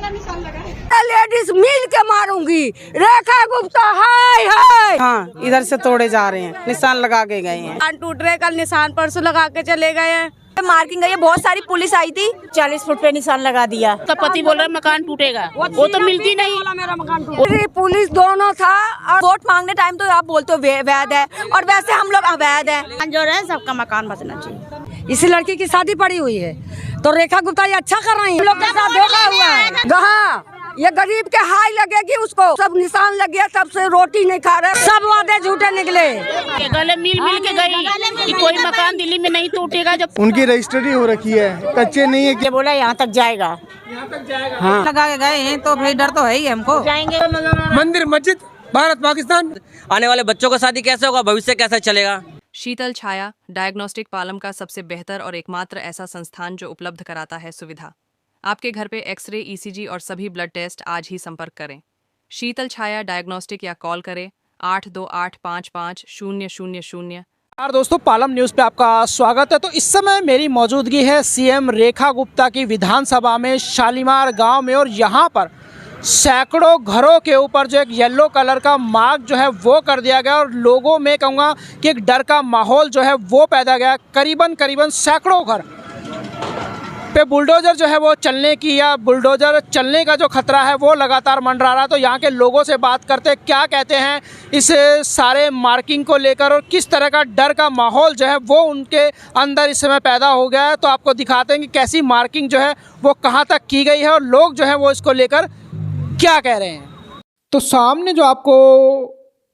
Ladies मिल के मारूंगी। रेखा गुप्ता हाय हाय। हाँ, इधर से तोड़े जा रहे हैं, निशान लगा के गए हैं। निशान टूट रहे, कल निशान परसों लगा के चले गए हैं। मार्किंग गई है, बहुत सारी पुलिस आई थी, 40 फुट पे निशान लगा दिया। उसका पति बोल रहा है मकान टूटेगा, वो तो मिलती नहीं। मेरा मकान टूटा। पुलिस दोनों था और वोट मांगने टाइम तो आप बोलते हो वैध है, और वैसे हम लोग अवैध है। जो रहे सबका मकान बचना चाहिए। इसी लड़की की शादी पड़ी हुई है तो रेखा गुप्ता ये अच्छा कर रही है। लोग के साथ धोखा हुआ है। हाँ, ये गरीब के हाई लगेगी उसको। सब निशान लग गया, तब से रोटी नहीं खा रहे, सब वादे झूठे निकले। गले मिल के गई कि कोई मकान दिल्ली में नहीं टूटेगा। जब उनकी रजिस्ट्री हो रखी है, कच्चे नहीं है। ये बोला यहाँ तक जाएगा, हाँ, लगा के गए हैं तो भाई डर तो है ही हमको। जाएंगे मंदिर मस्जिद भारत पाकिस्तान। आने वाले बच्चों का शादी कैसे होगा, भविष्य कैसे चलेगा। शीतल छाया डायग्नोस्टिक पालम का सबसे बेहतर और एकमात्र ऐसा संस्थान जो उपलब्ध कराता है सुविधा। आपके घर पे एक्सरे, ईसीजी और सभी ब्लड टेस्ट आज ही संपर्क करें। शीतल छाया डायग्नोस्टिक या कॉल करें 82855000। यार दोस्तों, पालम न्यूज़ पे आपका स्वागत है। तो इस समय मेरी मौजूदगी है सीएम रेखा गुप्ता की विधानसभा में शालीमार गांव में, और यहां पर सैकड़ों घरों के ऊपर जो एक येलो कलर का मार्क जो है वो कर दिया गया, और लोगों में कहूँगा कि एक डर का माहौल जो है वो पैदा गया। करीबन सैकड़ों घर पे बुलडोज़र जो है वो चलने की, या बुलडोज़र चलने का जो खतरा है वो लगातार मंडरा रहा है। तो यहाँ के लोगों से बात करते क्या कहते हैं इस सारे मार्किंग को लेकर, और किस तरह का डर का माहौल जो है वो उनके अंदर इस समय पैदा हो गया है। तो आपको दिखाते हैं कि कैसी मार्किंग जो है वो कहाँ तक की गई है और लोग जो है वो इसको लेकर क्या कह रहे हैं। तो सामने जो आपको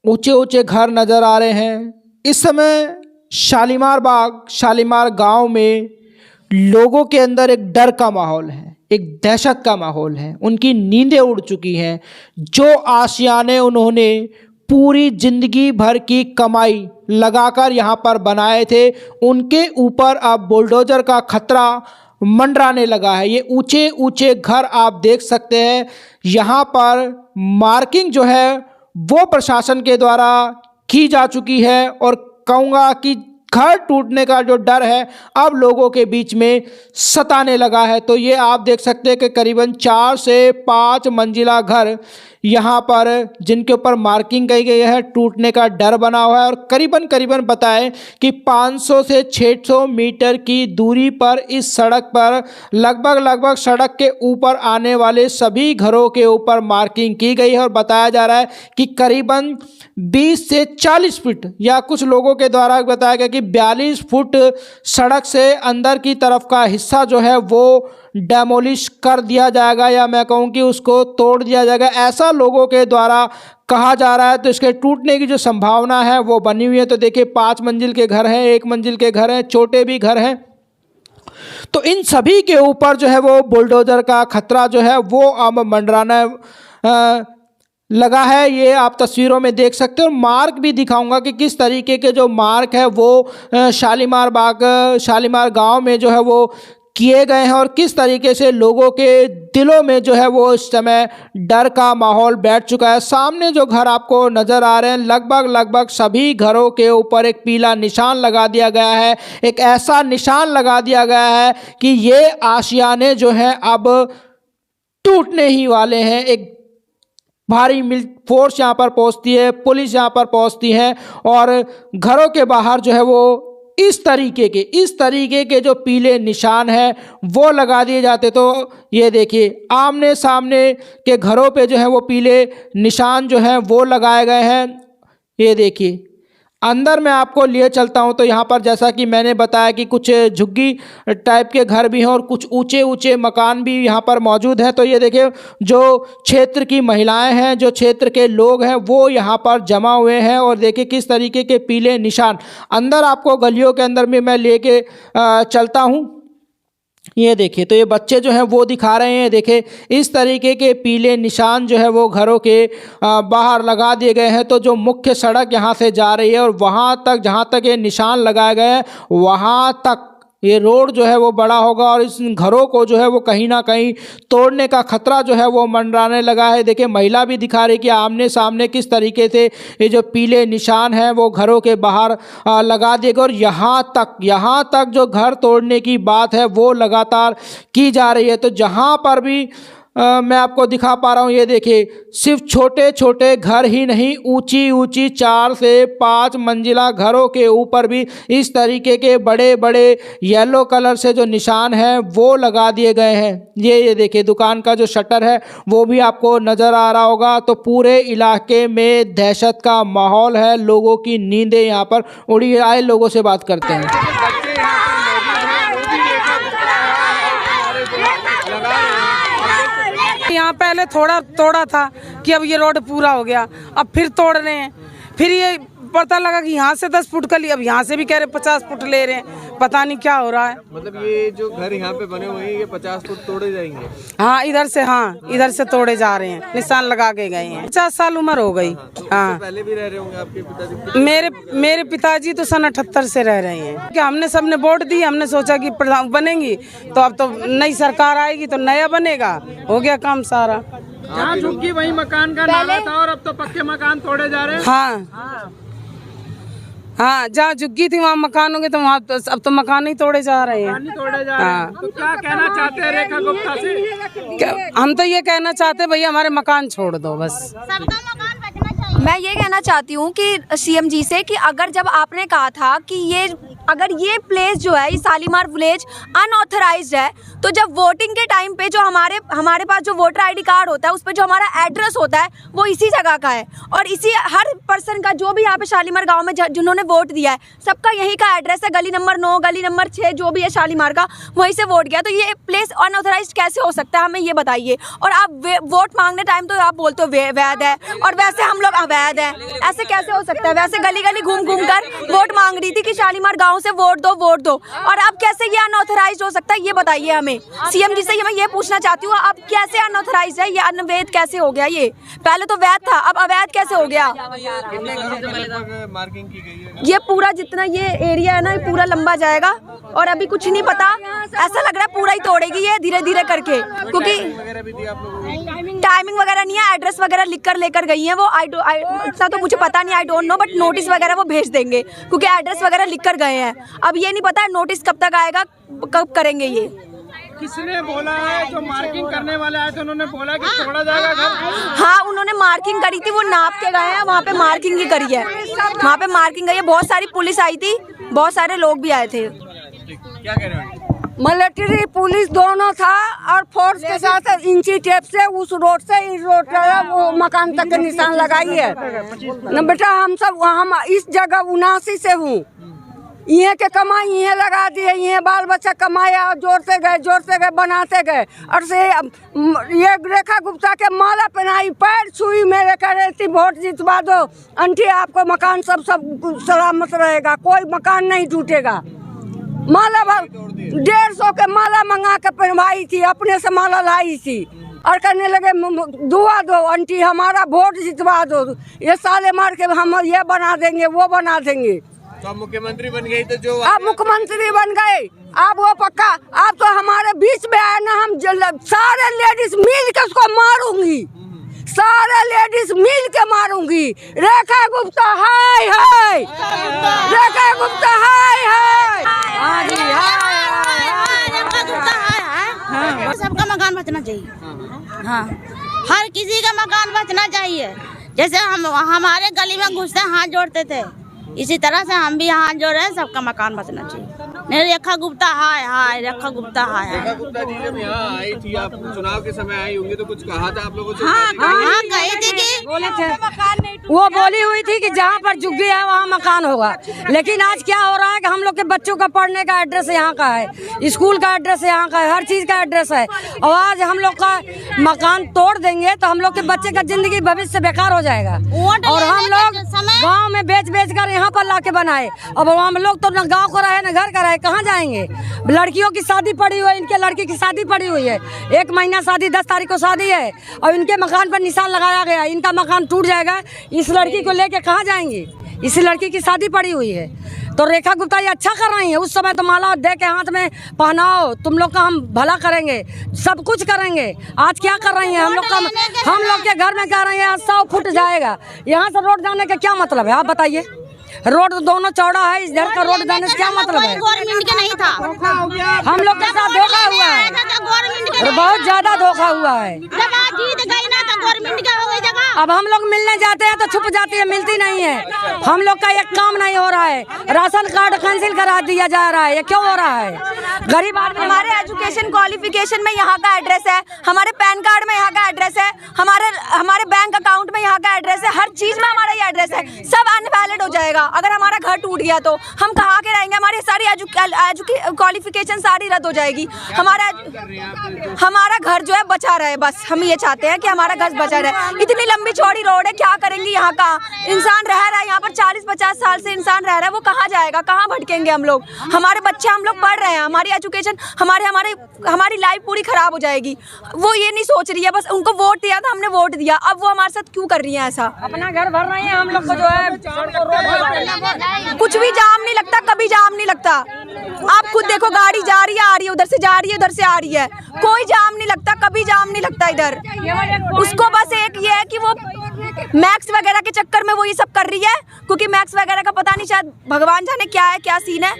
ऊंचे ऊंचे घर नज़र आ रहे हैं, इस समय शालीमार बाग, शालीमार गांव में लोगों के अंदर एक डर का माहौल है, एक दहशत का माहौल है। उनकी नींदें उड़ चुकी हैं। जो आशियाने उन्होंने पूरी ज़िंदगी भर की कमाई लगाकर यहाँ पर बनाए थे, उनके ऊपर अब बुलडोज़र का खतरा मंडराने लगा है। ये ऊंचे ऊंचे घर आप देख सकते हैं। यहाँ पर मार्किंग जो है वो प्रशासन के द्वारा की जा चुकी है, और कहूँगा कि घर टूटने का जो डर है अब लोगों के बीच में सताने लगा है। तो ये आप देख सकते हैं कि करीबन 4 से 5 मंजिला घर यहाँ पर जिनके ऊपर मार्किंग की गई है, टूटने का डर बना हुआ है। और करीबन बताएं कि 500 से 600 मीटर की दूरी पर इस सड़क पर लगभग सड़क के ऊपर आने वाले सभी घरों के ऊपर मार्किंग की गई है। और बताया जा रहा है कि करीबन 20 से 40 फुट, या कुछ लोगों के द्वारा बताया गया कि 42 फुट सड़क से अंदर की तरफ का हिस्सा जो है वो डेमोलिश कर दिया जाएगा, या मैं कहूँ कि उसको तोड़ दिया जाएगा, ऐसा लोगों के द्वारा कहा जा रहा है। तो इसके टूटने की जो संभावना है वो बनी हुई है। तो देखिए 5 मंजिल के घर हैं, 1 मंजिल के घर हैं, छोटे भी घर हैं। तो इन सभी के ऊपर जो है वो बुलडोज़र का खतरा जो है वो अब मंडराना लगा है। ये आप तस्वीरों में देख सकते हो। मार्क भी दिखाऊंगा कि किस तरीके के जो मार्क है वो शालीमार बाग, शालीमार गांव में जो है वो किए गए हैं, और किस तरीके से लोगों के दिलों में जो है वो इस समय डर का माहौल बैठ चुका है। सामने जो घर आपको नज़र आ रहे हैं, लगभग सभी घरों के ऊपर एक पीला निशान लगा दिया गया है। एक ऐसा निशान लगा दिया गया है कि ये आशियाने जो हैं अब टूटने ही वाले हैं। एक भारी फोर्स यहाँ पर पहुँचती है, पुलिस यहाँ पर पहुँचती है, और घरों के बाहर जो है वो इस तरीके के जो पीले निशान हैं वो लगा दिए जाते। तो ये देखिए आमने सामने के घरों पे जो है वो पीले निशान जो हैं वो लगाए गए हैं। ये देखिए अंदर मैं आपको लिए चलता हूं। तो यहाँ पर जैसा कि मैंने बताया कि कुछ झुग्गी टाइप के घर भी हैं और कुछ ऊंचे मकान भी यहाँ पर मौजूद हैं। तो ये देखिए जो क्षेत्र की महिलाएं हैं, जो क्षेत्र के लोग हैं, वो यहाँ पर जमा हुए हैं, और देखिए किस तरीके के पीले निशान। अंदर आपको गलियों के अंदर में मैं लेके चलता हूँ। ये देखिए तो ये बच्चे जो हैं वो दिखा रहे हैं। देखिए इस तरीके के पीले निशान जो है वो घरों के बाहर लगा दिए गए हैं। तो जो मुख्य सड़क यहाँ से जा रही है, और वहाँ तक जहाँ तक ये निशान लगाए गए हैं, वहाँ तक ये रोड जो है वो बड़ा होगा, और इस घरों को जो है वो कहीं ना कहीं तोड़ने का खतरा जो है वो मंडराने लगा है। देखिए महिला भी दिखा रही कि आमने सामने किस तरीके से ये जो पीले निशान हैं वो घरों के बाहर लगा दिए गए, और यहाँ तक जो घर तोड़ने की बात है वो लगातार की जा रही है। तो जहाँ पर भी मैं आपको दिखा पा रहा हूँ। ये देखिए, सिर्फ छोटे छोटे घर ही नहीं, ऊंची ऊंची 4 से 5 मंजिला घरों के ऊपर भी इस तरीके के बड़े बड़े येलो कलर से जो निशान है वो लगा दिए गए हैं। ये देखिए, दुकान का जो शटर है वो भी आपको नज़र आ रहा होगा। तो पूरे इलाके में दहशत का माहौल है, लोगों की नींदें यहाँ पर उड़ी। आए लोगों से बात करते हैं। यहाँ पहले थोड़ा तोड़ा था कि अब ये रोड पूरा हो गया, अब फिर तोड़ रहे हैं। फिर ये पता लगा कि यहाँ से 10 फुट का लिया, अब यहाँ से भी कह रहे 50 फुट ले रहे हैं। पता नहीं क्या हो रहा है। मतलब ये जो घर यहाँ पे बने हुए हैं ये 50 फुट तोड़े जाएंगे? हाँ, इधर से तोड़े जा रहे हैं, निशान लगा के गए हैं। 50 साल उम्र हो गई। हाँ, पहले भी रह रहे होंगे आपके पिताजी? मेरे पिताजी तो सन 78 से रह रहे हैं। कि हमने सबने वोट दी, हमने सोचा कि प्रधान बनेंगी तो अब तो नई सरकार आएगी तो नया बनेगा, हो गया काम सारा। जहाँ झुग्गी वही मकान का नाला था और अब तो पक्के मकान तोड़े जा रहे हैं। हाँ, जहाँ झुग्गी थी वहाँ मकान होंगे तो वहाँ अब तो मकान ही तोड़े जा रहे हैं। हाँ। तो क्या कहना चाहते हैं रेखा गुप्ता से? हम तो ये कहना चाहते हैं भैया हमारे मकान छोड़ दो बस। मैं ये कहना चाहती हूँ कि सीएम जी से कि अगर जब आपने कहा था कि अगर ये प्लेस जो है, ये शालीमार विलेज अनऑथराइज्ड है, तो जब वोटिंग के टाइम पे जो हमारे पास जो वोटर आईडी कार्ड होता है उस पे जो हमारा एड्रेस होता है वो इसी जगह का है और इसी हर पर्सन का जो भी यहाँ पे शालीमार गांव में जिन्होंने वोट दिया है सबका यही का एड्रेस है। गली नंबर 9, गली नंबर 6 जो भी है शालीमार का, वहीं से वोट गया। तो ये प्लेस अनऑथराइज्ड कैसे हो सकता है, हमें ये बताइए। और आप वोट मांगने टाइम तो आप बोलते हो वैध है और वैसे हम लोग अवैध है, ऐसे कैसे हो सकता है? वैसे गली गली घूम घूम कर वोट मांग रही थी कि शालीमार गाँव से वोट दो, और अब कैसे ये अनऑथराइज्ड हो सकता है, ये बताइए हमें। सीएम जी से मैं ये पूछना चाहती हूँ, अब कैसे अनऑथराइज्ड है, ये अनवैध कैसे हो गया? ये पहले तो वैध था, अब अवैध कैसे हो गया? मार्किंग की गई है? ये पूरा जितना ये एरिया है ना, ये पूरा लंबा जाएगा और अभी कुछ नहीं पता, ऐसा लग रहा है पूरा ही तोड़ेगी ये धीरे धीरे करके, क्योंकि टाइमिंग वगैरह नहीं है, एड्रेस वगैरह लिख कर लेकर गई है वो। इतना तो मुझे पता नहीं, I don't know, but notice वगैरह वो भेज देंगे क्योंकि एड्रेस वगैरह लिख कर गए हैं। अब ये नहीं पता है नोटिस कब तक आएगा, कब करेंगे ये। किसने बोला है? जो मार्किंग करने वाले आए थे उन्होंने बोला कि तोड़ा जाएगा घर? हाँ, उन्होंने मार्किंग करी थी, वो नाप के गए हैं, वहाँ पे मार्किंग ही करी है, वहाँ पे मार्किंग गई है। बहुत सारी पुलिस आई थी, बहुत सारे लोग भी आए थे। क्या कह रहे हो? मिलिट्री पुलिस दोनों था और फोर्स के साथ इंची टेप से उस रोड से इस रोड का वो मकान तक के निशान लगाई है न बेटा। हम इस जगह 79 से हूँ, ये के कमाई ये लगा दिए, ये बाल बच्चा कमाया, जोड़ते गए बनाते गए। और से ये रेखा गुप्ता के माला पहनाई, पैर छुई मेरे कह रही थी वोट जितवा दो आंटी, आपको मकान सब सलामत रहेगा, कोई मकान नहीं टूटेगा। माला 150 के माला मंगा के पहनवाई थी, अपने से माला लाई थी और कहने लगे दुआ दो आंटी, हमारा वोट जितवा दो, ये साले मार के हम ये बना देंगे वो बना देंगे। तो आप मुख्यमंत्री बन गई तो जो आप मुख्यमंत्री बन गए, आप वो पक्का, आप तो हमारे बीच में आए ना, हम सारे लेडीज मिल के उसको मारूंगी, सारे लेडीज मिल के मारूंगी। रेखा गुप्ता हाय हाय, रेखा गुप्ता हाय हाय, सबका मकान बचना चाहिए। हाँ, हर किसी का मकान बचना चाहिए। जैसे हम हमारे गली में घुसते हाथ जोड़ते थे, इसी तरह से हम भी हाथ जोड़ रहे हैं, सबका मकान बचना चाहिए। नहीं, रेखा गुप्ता हाय हाय, रेखा गुप्ता हाय हाय। रेखा गुप्ता जी जब यहाँ आई थी, आप चुनाव के समय आई होंगी, तो कुछ कहा था आप लोगों से? हाँ, कही थी कि बोले थे, वो बोली हुई थी कि जहाँ पर झुग्गी है वहाँ मकान होगा। लेकिन आज क्या हो रहा है कि हम लोग के बच्चों का पढ़ने का एड्रेस यहाँ का है, स्कूल का एड्रेस यहाँ का है, हर चीज का एड्रेस है, और आज हम लोग का मकान तोड़ देंगे तो हम लोग के बच्चे का जिंदगी भविष्य बेकार हो जाएगा। और हम लोग गाँव में बेच कर यहाँ पर ला के बनाए, अब हम लोग तो न गाँव को रहे न घर का रहे, कहाँ जाएंगे? लड़कियों की शादी पड़ी हुई है, इनके लड़की की शादी पड़ी हुई है, 1 महीना शादी, 10 तारीख को शादी है और इनके मकान पर निशान लगाया गया, इनका मकान टूट जाएगा, इस लड़की को लेके कहाँ जाएंगे? इस लड़की की शादी पड़ी हुई है। तो रेखा गुप्ता ये अच्छा कर रही है, उस समय तो माला दे के हाथ में पहनाओ, तुम लोग का हम भला करेंगे, सब कुछ करेंगे। आज क्या कर रही है? हम लोग के घर में कह रही है 100 फुट जाएगा, यहाँ से रोड जाने का क्या मतलब है? आप बताइए, रोड दोनों चौड़ा है, इधर का रोड जाने से क्या मतलब है? गवर्नमेंट के नहीं था, हम लोग के साथ धोखा हुआ है, बहुत ज्यादा धोखा हुआ है। जब आज जीत गई ना तो गवर्नमेंट क्या हो गई जगह। अब हम लोग मिलने जाते हैं तो छुप जाती है, मिलती नहीं है। हम लोग का एक काम नहीं हो रहा है, राशन कार्ड कैंसिल करा दिया जा रहा है। ये क्यों हो रहा है? गरीब आदमी, हमारे एजुकेशन क्वालिफिकेशन में यहाँ का एड्रेस है, हमारे पैन कार्ड में यहाँ का एड्रेस है, हमारे बैंक अकाउंट में यहाँ का एड्रेस है, हर चीज में हमारा ये एड्रेस है। सब अनवैलिड हो जाएगा अगर हमारा घर टूट गया तो हम कहाँ के रहेंगे? हमारी सारी क्वालिफिकेशन सारी रद्द हो जाएगी। हमारा घर जो है बचा रहे, बस हम ये चाहते हैं कि हमारा घर बचा रहे। इतनी लंबी चौड़ी रोड है, क्या करेंगे? यहाँ का इंसान रह रहा है, यहाँ पर 40-50 साल से इंसान रह रहा है, वो कहाँ जाएगा? कहाँ भटकेंगे हम लोग? हमारे बच्चे, हम लोग पढ़ रहे हैं, हमारी एजुकेशन, हमारी लाइफ पूरी खराब हो जाएगी। वो ये नहीं सोच रही है, बस उनको वोट दिया था, हमने वोट दिया, अब वो हमारे साथ क्यों कर रही है ऐसा? अपना घर भर रही है, हम लोग को जो है कुछ भी जाम नहीं लगता, कभी जाम नहीं लगता। आप खुद देखो, गाड़ी जा रही है, आ रही है, उधर से जा रही है, उधर से आ रही है, कोई जाम नहीं लगता, कभी जाम नहीं लगता इधर। उसको बस एक ये है कि वो मैक्स वगैरह के चक्कर में वो ये सब कर रही है, क्योंकि मैक्स वगैरह का पता नहीं, शायद भगवान जाने क्या है, क्या सीन है।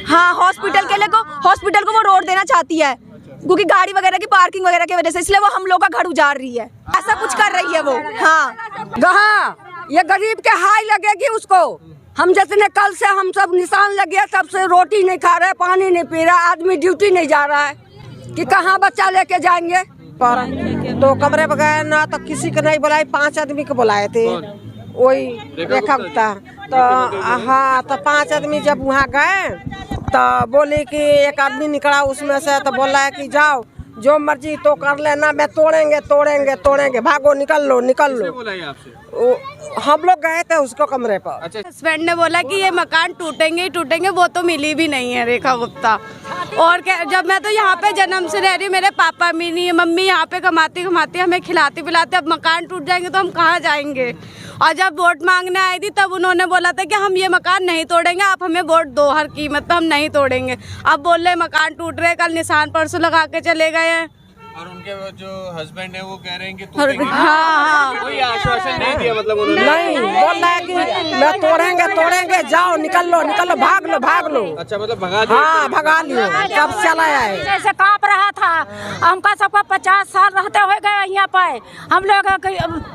हाँ, हॉस्पिटल को वो रोड देना चाहती है, क्योंकि गाड़ी वगैरह की पार्किंग वगैरह की वजह से, इसलिए वो हम लोग का घर उजाड़ रही है। ऐसा कुछ कर रही है वो। हाँ, ये गरीब के हाई लगेगी उसको। हम जितने कल से हम सब निशान लगे, तब से रोटी नहीं खा रहे, पानी नहीं पी रहा, आदमी ड्यूटी नहीं जा रहा है कि कहाँ बच्चा लेके जाएंगे। तो कमरे में गए ना तो किसी को नहीं बुलाए, 5 आदमी को बुलाए थे, वही रेखा गुप्ता। तो हाँ, तो 5 आदमी जब वहाँ गए तो बोले कि एक आदमी निकला उसमें से, तो बोला है कि जाओ जो मर्जी तो कर लेना, मैं तोड़ेंगे, भागो, निकल लो। हम लोग गए थे उसको कमरे पर। हस्बैंड ने बोला कि ये मकान टूटेंगे ही टूटेंगे, वो तो मिली भी नहीं है रेखा गुप्ता। और क्या, जब मैं तो यहाँ पे जन्म से रह रही हूँ, मेरे पापा भी नहीं है, मम्मी यहाँ पे कमाती हमें खिलाती पिलाते, अब मकान टूट जाएंगे तो हम कहाँ जाएंगे? और जब वोट मांगने आई थी तब उन्होंने बोला था कि हम ये मकान नहीं तोड़ेंगे, आप हमें वोट दो हर कीमत पे, हम नहीं तोड़ेंगे। अब बोल रहे मकान टूट रहे, कल निशान परसों लगा के चले गए हैं। और उनके जो हस्बैंड है वो कह रहे हैं कि हाँ, कोई आश्वासन नहीं दिया, मतलब उन्होंने नहीं बोल रहा है कि मैं तोड़ेंगे, जाओ, निकल लो, भाग लो। अच्छा, मतलब भगा दिया? हाँ, भगा लियो, कब चला है। जैसे कांप रहा था, हमका सबका 50 साल रहते हुए गए यहाँ पे। हम लोग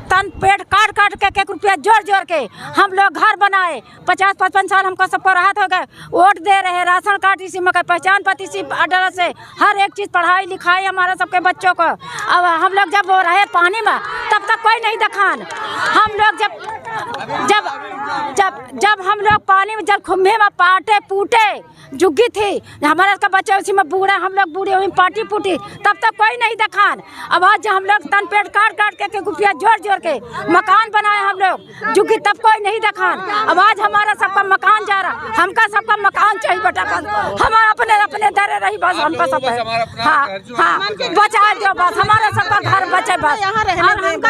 तन पेट काट के 1 रुपया जोड़ के हम लोग घर बनाए। 50-55 साल हमका सबको राहत हो गए, वोट दे रहे, राशन कार्ड इसी में, पहचान पत्र इसी आधार से, हर एक चीज, पढ़ाई लिखाई हमारा सबके बच्चों को। अब हम लोग जब वो रहे पानी में तब तक कोई नहीं दखान। हम लोग जब हम लोग पानी में, जब खुम्भे में पाटे पूटे जुग्गी थी, हमारा का बच्चा उसी में बूढ़ा, हम लोग बूढ़े हुई पाटी पूटी, तब तक कोई नहीं दखान। अब आज हम लोग तन पेट काट के 1 रुपया जोड़ के मकान बनाए हम लोग जुग्गी, तब कोई नहीं दखान। अब आज हमारा सबका मकान जा रहा, हमका सबका मकान चाहिए बेटा, हमारा अपने दरे रही बस, हमका सब। हाँ, बचा दो बस, हमारा सबका घर बचे बस।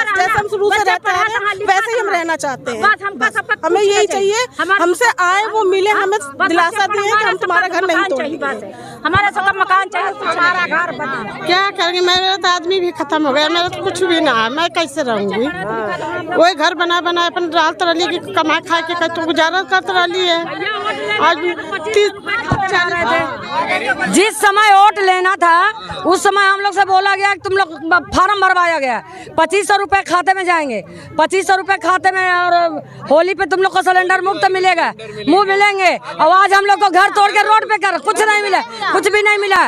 जैसे हम शुरू से रहते हैं वैसे ही हम रहना चाहते हैं, बस हमका सबका हमें यही चाहिए, हमसे आए वो मिले, हमें दिलासा दिए कि हम तुम्हारा घर नहीं तोड़ेंगे, हमारा सबका मकान चाहिए, हमारा घर बना। क्या करेंगे? मेरा तो आदमी भी खत्म हो गया, मेरा तो कुछ भी ना है, मैं कैसे रहूंगी? वही घर बना अपन डालते रही कि कमा खा के तो गुजारा करते रही है। आज जिस समय वोट लेना था उस समय हम लोग से बोला गया कि तुम लोग फार्म भरवाया गया, 2500 रुपए खाते में जाएंगे, 2500 रुपए खाते में, और होली पे तुम लोग को सिलेंडर मुफ्त मिलेगा, मुँह मिलेंगे। और आज हम लोग को घर तोड़ के रोड पे कर, कुछ नहीं मिला, कुछ भी नहीं मिला,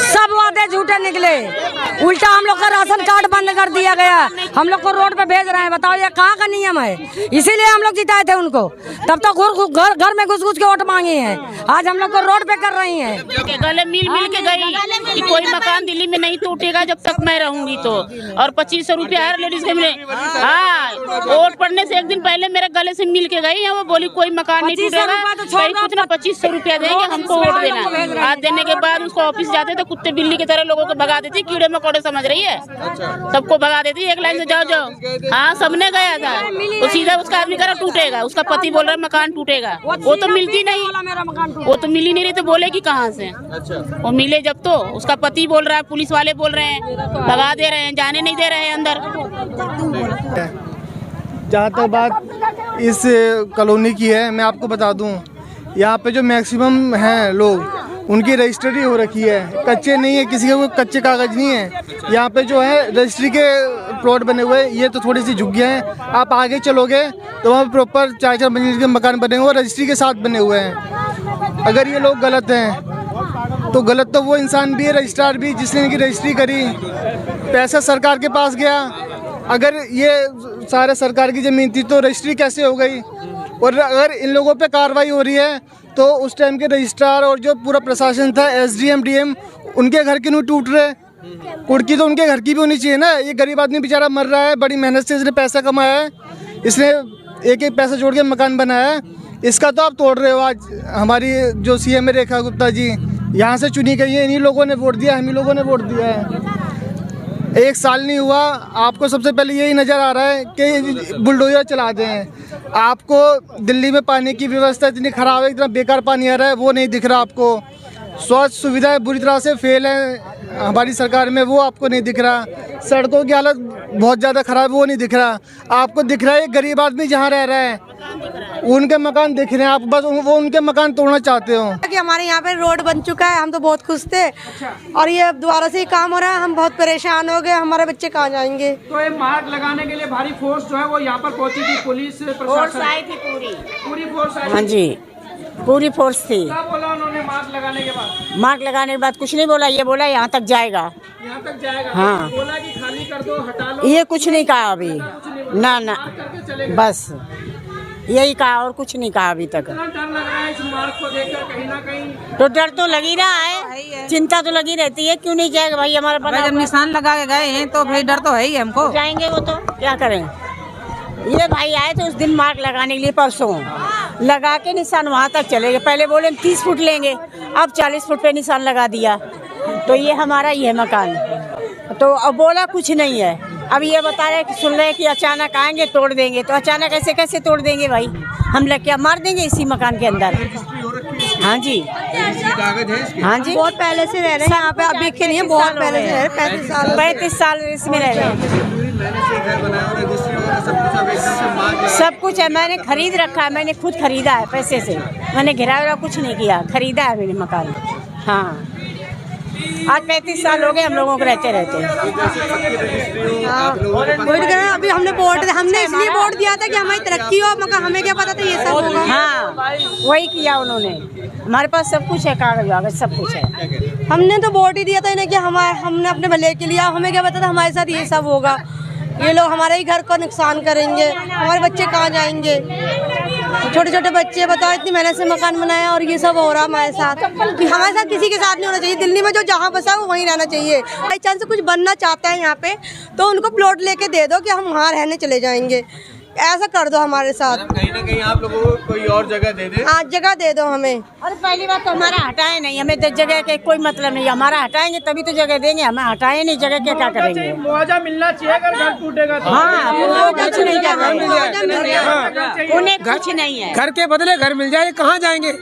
सब वादे झूठे निकले। उल्टा हम लोग का राशन कार्ड बंद कर दिया गया, हम लोग को रोड पे भेज रहे हैं। बताओ ये कहाँ का नियम है? इसीलिए हम लोग जिताए थे उनको, तब तक घर में घुस के वोट मांगे हैं, आज हम लोग को रोड पे कर रही हैं। गले मिल के गई कि कोई मकान दिल्ली में नहीं टूटेगा जब तक मैं रहूंगी तो, और 2500 रुपया हर लेडीज के मिले। हाँ, वोट पड़ने से 1 दिन पहले मेरे गले से मिल के गई है, वो बोली कोई मकान नहीं टूटेगा, कहीं कुछ ना 2500 रुपया देंगे, हमको वोट देना। आज देने के बाद उसको ऑफिस जाते तो कुत्ते बिल्ली की तरह लोगों को भगा देती, कीड़े मकोड़े समझ रही है, सबको भगा देती, एक लाइन से जाओ। हाँ, सबने गया था, तो सीधा उसका आदमी कह रहा टूटेगा, उसका पति बोल रहा है मकान टूटेगा, वो तो मिलती नहीं, वो तो मिली नहीं रही, तो बोलेगी कहाँ से? वो मिले जब तो उसका पति बोल रहा है, पुलिस वाले बोल रहे हैं, भगा दे रहे हैं, जाने नहीं दे रहे हैं अंदर। जहाँ तक बात इस कॉलोनी की है, मैं आपको बता दूं, यहाँ पे जो मैक्सिमम हैं लोग उनकी रजिस्ट्री हो रखी है, कच्चे नहीं है, किसी के कोई कच्चे कागज नहीं है। यहाँ पे जो है रजिस्ट्री के प्लॉट बने हुए हैं, ये तो थोड़ी सी झुग्गियाँ हैं। आप आगे चलोगे तो वहाँ प्रॉपर 4-4 मंजिल के मकान बने हुए हैं, रजिस्ट्री के साथ बने हुए हैं। अगर ये लोग गलत हैं तो गलत तो वो इंसान भी है, रजिस्ट्रार भी, जिसने इनकी रजिस्ट्री करी। पैसा सरकार के पास गया। अगर ये सारे सरकार की ज़मीन थी तो रजिस्ट्री कैसे हो गई? और अगर इन लोगों पे कार्रवाई हो रही है तो उस टाइम के रजिस्ट्रार और जो पूरा प्रशासन था, SDM DM, उनके घर क्यों टूट रहे? कुर्की तो उनके घर की भी होनी चाहिए ना। ये गरीब आदमी बेचारा मर रहा है, बड़ी मेहनत से इसने पैसा कमाया है, इसने एक एक पैसा जोड़ के मकान बनाया है, इसका तो आप तोड़ रहे हो। आज हमारी जो CM है रेखा गुप्ता जी, यहाँ से चुनी गई है, इन्हीं लोगों ने वोट दिया, हम ही लोगों ने वोट दिया है। 1 साल नहीं हुआ, आपको सबसे पहले यही नज़र आ रहा है कि बुलडोजर चला दें। आपको दिल्ली में पानी की व्यवस्था इतनी ख़राब है, इतना बेकार पानी आ रहा है, वो नहीं दिख रहा आपको। स्वास्थ्य सुविधाएं बुरी तरह से फेल हैं हमारी सरकार में, वो आपको नहीं दिख रहा। सड़कों की हालत बहुत ज़्यादा ख़राब, वो नहीं दिख रहा। आपको दिख रहा है एक गरीब आदमी जहाँ रह रहा है, उनके मकान दिख रहे हैं, आप बस वो उनके मकान तोड़ना चाहते हो। कि हमारे यहाँ पे रोड बन चुका है, हम तो बहुत खुश थे, और ये दोबारा से ही काम हो रहा है, हम बहुत परेशान हो गए। हमारे बच्चे कहाँ जाएंगे? तो ये मार्ग लगाने के लिए भारी फोर्स जो है वो यहाँ पर पहुंची थी, पुलिस प्रशासन आई थी पूरी फोर्स आई। हाँ जी, पूरी फोर्स थी। क्या बोला उन्होंने मार्ग लगाने के बाद? मार्क लगाने के बाद कुछ नहीं बोला, ये बोला यहाँ तक जाएगा। यहाँ तक जाएगा? हाँ। बोला कि खाली कर दो, हटा लो? ये कुछ नहीं कहा अभी, ना ना, बस यही कहा और कुछ नहीं कहा अभी तक। डर लग रहा है इस मार्ग को देखकर कहीं ना कहीं? तो डर तो लगी रहा है, चिंता तो लगी रहती है, क्यों नहीं जाएगा भाई हमारा बना। जब निशान लगा के गए हैं तो भाई डर तो है ही हमको। जाएंगे वो तो क्या करें। ये भाई आए थे उस दिन मार्क लगाने के लिए, परसों लगा के निशान वहाँ तक चले गए। पहले बोले 30 फुट लेंगे, अब 40 फुट पे निशान लगा दिया। तो ये हमारा ही है मकान, तो अब बोला कुछ नहीं है। अब ये बता रहे कि सुन रहे कि अचानक आएंगे तोड़ देंगे, तो अचानक ऐसे कैसे तोड़ देंगे भाई? हम लग क्या मार देंगे इसी मकान के अंदर? हाँ जी, हाँ जी, बहुत पहले से रह रहे हैं यहाँ पे, अभी के नहीं है, बहुत पहले से रह रहे हैं, 35 साल इसमें रह रहे हैं। सब कुछ है, मैंने खरीद रखा है, मैंने खुद खरीदा है पैसे से, मैंने घिरा कुछ नहीं किया, खरीदा है मैंने मकान। हाँ, आज 35 साल हो गए हम लोगों को रहते रहते। अभी हमने इसलिए वोट दिया था कि हमारी तरक्की हो, मगर हमें क्या पता था ये सब होगा। हाँ, वही किया उन्होंने। हमारे पास सब कुछ है, कागज वागज सब कुछ है। हमने तो वोट ही दिया था इन्हें कि हमने अपने भले के लिए, हमें क्या पता था हमारे साथ ये सब होगा। ये लोग हमारे ही घर को नुकसान करेंगे, हमारे बच्चे कहाँ जाएंगे? छोटे छोटे बच्चे, बताओ, इतनी मेहनत से मकान बनाया और ये सब हो रहा हमारे साथ। हमारे साथ किसी के साथ नहीं होना चाहिए। दिल्ली में जो जहाँ बसा है वो वहीं रहना चाहिए। बाई चांस कुछ बनना चाहता है यहाँ पे तो उनको प्लॉट लेके दे दो कि हम वहाँ रहने चले जाएंगे, ऐसा कर दो हमारे साथ। कहीं ना कहीं आप लोगों को कोई और जगह दे दे। हाँ, जगह दे दो हमें। और पहली बात तो हमारा हटाए नहीं, हमें तो जगह के कोई मतलब नहीं। हमारा हटाएंगे तभी तो जगह देंगे, हमें हटाए नहीं जगह के क्या करेंगे? मुआवजा मिलना चाहिए अगर घर टूटेगा तो। हाँ, कुछ नहीं कर रहे, उन्हें कुछ नहीं है। घर के बदले घर मिल जाए, कहाँ जाएंगे?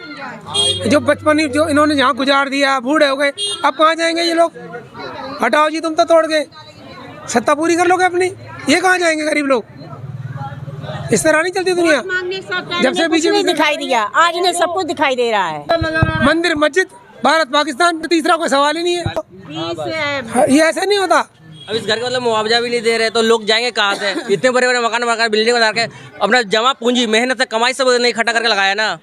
जो बचपन जो इन्होंने यहाँ गुजार दिया, बूढ़े हो गए, अब कहाँ जाएंगे ये लोग? हटाओ जी, तुम तो तोड़ गए, सत्ता पूरी कर लोगे अपनी, ये कहाँ जाएंगे गरीब लोग? इस तरह नहीं चलती दुनिया। जब से बीजेपी दिखाई दिया, आज इन्हें सब कुछ दिखाई दे रहा है। मंदिर मस्जिद, भारत पाकिस्तान, तीसरा कोई सवाल ही नहीं है। ये ऐसा नहीं होता। अब इस घर का मतलब मुआवजा भी नहीं दे रहे तो लोग जाएंगे कहाँ से? इतने बड़े बड़े मकान बिल्डिंग बना के अपना जमा पूंजी मेहनत से कमाई सब नहीं इकट्ठा करके लगाया ना,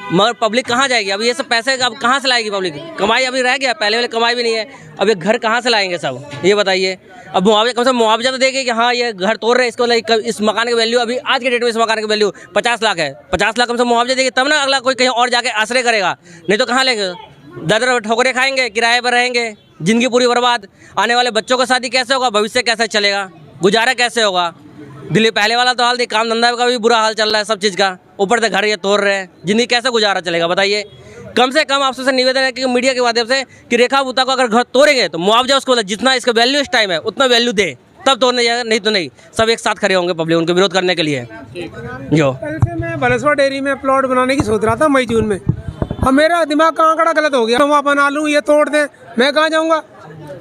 मगर पब्लिक कहाँ जाएगी? अब ये सब पैसे अब कहाँ से लाएगी पब्लिक? कमाई अभी रह गया, पहले वाले कमाई भी नहीं है, अब ये घर कहाँ से लाएंगे सब, ये बताइए। अब मुआवजा कम से कम मुआवजा तो देंगे कि हाँ ये घर तोड़ रहे हैं, इसको इस मकान की वैल्यू अभी आज के डेट में इस मकान की वैल्यू 50 लाख है। 50 लाख कम से कम मुआवजा देंगे तब ना अगला कोई कहीं और जाके आश्रय करेगा, नहीं तो कहाँ लेंगे? दर ठोकरे खाएंगे, किराए पर रहेंगे, जिंदगी पूरी बर्बाद। आने वाले बच्चों का शादी कैसे होगा? भविष्य कैसे चलेगा? गुजारा कैसे होगा? दिल्ली पहले वाला तो हाल, काम धंधा का भी बुरा हाल चल रहा है सब चीज़ का, ऊपर से घर ये तोड़ रहे हैं, जिंदगी कैसे गुजारा चलेगा बताइए? कम से कम आपसे निवेदन है कि मीडिया के माध्यम से कि रेखा गुप्ता को अगर घर तोड़ेंगे तो मुआवजा उसको जितना इसका वैल्यू इस टाइम है उतना वैल्यू दे, तब तोड़ने जाएगा, नहीं तो नहीं। सब एक साथ खड़े होंगे पब्लिक उनके विरोध करने के लिए। जो कल से मैं बलसवा डेयरी में प्लॉट बनाने की सोच रहा था मई जून में, अब मेरा दिमाग का आंकड़ा गलत हो गया। वहाँ बना लूँ, ये तोड़ दें, मैं कहाँ जाऊँगा?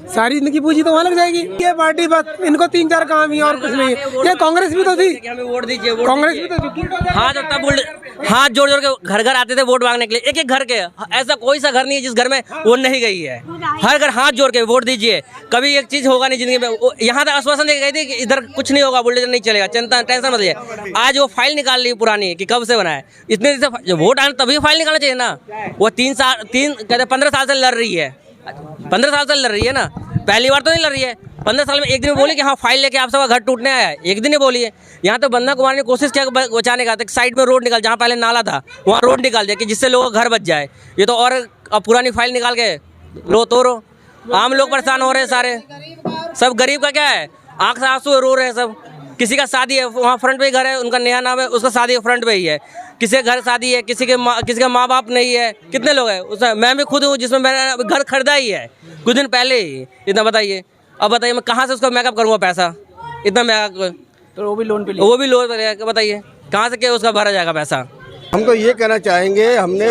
सारी इनकी पूंजी तो वहाँ लग जाएगी। ये पार्टी बस इनको 3-4 काम ही और कुछ नहीं है। ये कांग्रेस भी तो थी, हमें वोट दीजिए, कांग्रेस भी तो थी। हाथ जोड़ जोड़ के घर घर आते थे वोट मांगने के लिए। एक एक घर के, ऐसा कोई सा घर नहीं है जिस घर में वो नहीं गई है। हर घर हाथ जोड़ के वोट दीजिए, कभी एक चीज होगा नहीं जिंदगी में। यहाँ तक आश्वासन देके गई थी कि इधर कुछ नहीं होगा, बुलडोजर नहीं चलेगा, टेंशन मत लीजिए। आज वो फाइल निकाल ली पुरानी कि कब से बना है। इतने दिन से वोट आने तभी फाइल निकालना चाहिए ना। वो 15 साल से लड़ रही है, 15 साल से लड़ रही है ना, पहली बार तो नहीं लड़ रही है। 15 साल में एक दिन बोली कि हाँ फाइल लेके आप सबका घर टूटने आया है, एक दिन ही बोली है। यहाँ तो बंदा कुमार ने कोशिश किया बचाने का, साइड में रोड निकाल, जहाँ पहले नाला था वहाँ रोड निकाल दिया कि जिससे लोगों का घर बच जाए। ये तो और अब पुरानी फाइल निकाल के रो तो रो। आम लोग परेशान हो रहे हैं सारे, सब गरीब का क्या है, आँख से आंसू रो रहे हैं सब। किसी का शादी है वहाँ फ्रंट पे ही घर है, उनका नया नाम है, उसका शादी फ्रंट पे ही है। किसी के घर शादी है, किसी का माँ बाप नहीं है। कितने लोग हैं उसमें, मैं भी खुद हूँ जिसमें मैंने घर खरीदा ही है कुछ दिन पहले ही। इतना बताइए, अब बताइए मैं कहाँ से उसको मेकअप करूँगा पैसा, इतना महंगा। तो वो भी लोन पे बताइए कहाँ से क्या उसका भरा जाएगा पैसा। हम तो ये कहना चाहेंगे, हमने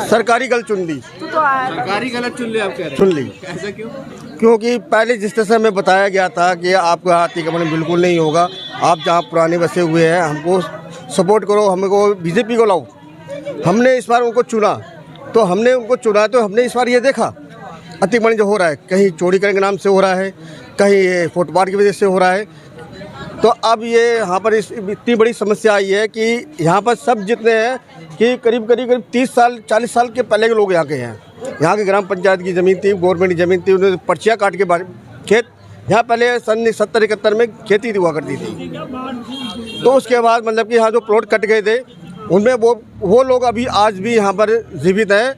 सरकारी गलत चुन ली। सरकारी गलत चुन ली, आप कह रहे हैं? चुन ली। ऐसा क्यों? क्योंकि पहले जिस तरह से हमें बताया गया था कि आपको अतिक्रमण बिल्कुल नहीं होगा, आप जहाँ पुराने बसे हुए हैं हमको सपोर्ट करो, हमको बीजेपी को लाओ। हमने इस बार उनको चुना, तो हमने इस बार ये देखा अतिक्रमण जो हो रहा है, कहीं चोरी करने के नाम से हो रहा है, कहीं ये फुटपाथ की वजह से हो रहा है। तो अब ये यहाँ पर इतनी बड़ी समस्या आई है कि यहाँ पर सब जितने हैं कि करीब 30 साल 40 साल के पहले के लोग यहाँ के हैं। यहाँ की ग्राम पंचायत की ज़मीन थी, गवर्नमेंट की ज़मीन थी, उन्होंने पर्चियाँ काट के खेत, यहाँ पहले सन 70-71 में खेती हुआ करती थी। तो उसके बाद मतलब कि यहाँ जो प्लॉट कट गए थे उनमें वो लोग अभी आज भी यहाँ पर जीवित हैं।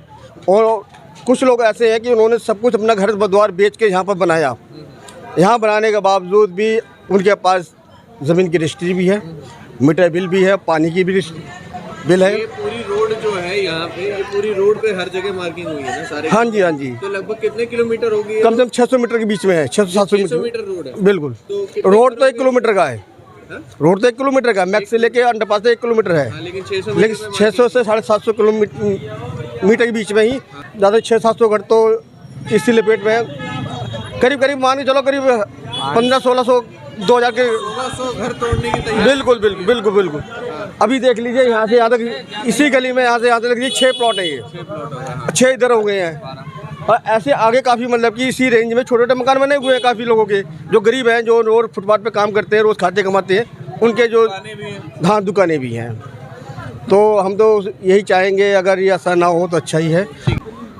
और कुछ लोग ऐसे हैं कि उन्होंने सब कुछ अपना घर द्वार बेच के यहाँ पर बनाया। यहाँ बनाने के बावजूद भी उनके पास ज़मीन की रजिस्ट्री भी है, मीटर बिल भी है, पानी की भी बिल है। ये पूरी रोड जो है यहाँ पे, ये पूरी रोड पे हर जगह मार्किंग हुई है ना सारे? हाँ जी, हाँ जी। तो लगभग कितने किलोमीटर होगी? कम से कम 600 मीटर के बीच में है, 600-700 मीटर रोड है। बिल्कुल। तो रोड तो 1 किलोमीटर का है, रोड तो 1 किलोमीटर का, मैक्स से लेके अंडरपास 1 किलोमीटर है। लेकिन 600 से 750 किलोमीटर के बीच में ही ज़्यादा 600-700 घर तो इसी लपेट में करीब मान के चलो करीब 1500-1600 2000 के 1600 घर तोड़ने की तैयारी। बिल्कुल। अभी देख लीजिए यहाँ से यहाँ तक, इसी गली में यहाँ से देख लीजिए 6 प्लॉट है, ये 6 इधर हो गए हैं। और ऐसे आगे काफ़ी मतलब कि इसी रेंज में छोटे छोटे मकान बने हुए हैं काफ़ी लोगों के, जो गरीब हैं, जो रोड फुटपाथ पे काम करते हैं, रोज़ खाते कमाते हैं, उनके जो हाँ दुकानें भी हैं। तो हम तो यही चाहेंगे अगर ये ऐसा ना हो तो अच्छा ही है।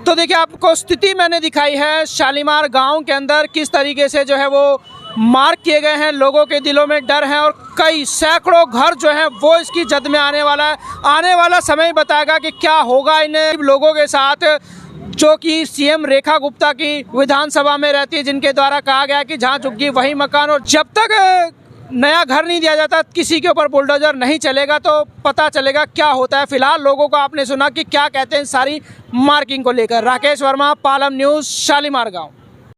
तो देखिए आपको स्थिति मैंने दिखाई है शालीमार गांव के अंदर किस तरीके से जो है वो मार्क किए गए हैं, लोगों के दिलों में डर है और कई सैकड़ों घर जो हैं वो इसकी जद में आने वाला है। आने वाला समय बताएगा कि क्या होगा इन लोगों के साथ जो कि सीएम रेखा गुप्ता की विधानसभा में रहती है, जिनके द्वारा कहा गया कि जहाँ झुग्गी वही मकान, और जब तक नया घर नहीं दिया जाता किसी के ऊपर बुलडोजर नहीं चलेगा। तो पता चलेगा क्या होता है। फिलहाल लोगों को आपने सुना कि क्या कहते हैं सारी मार्किंग को लेकर। राकेश वर्मा, पालम न्यूज़, शालीमार गाँव।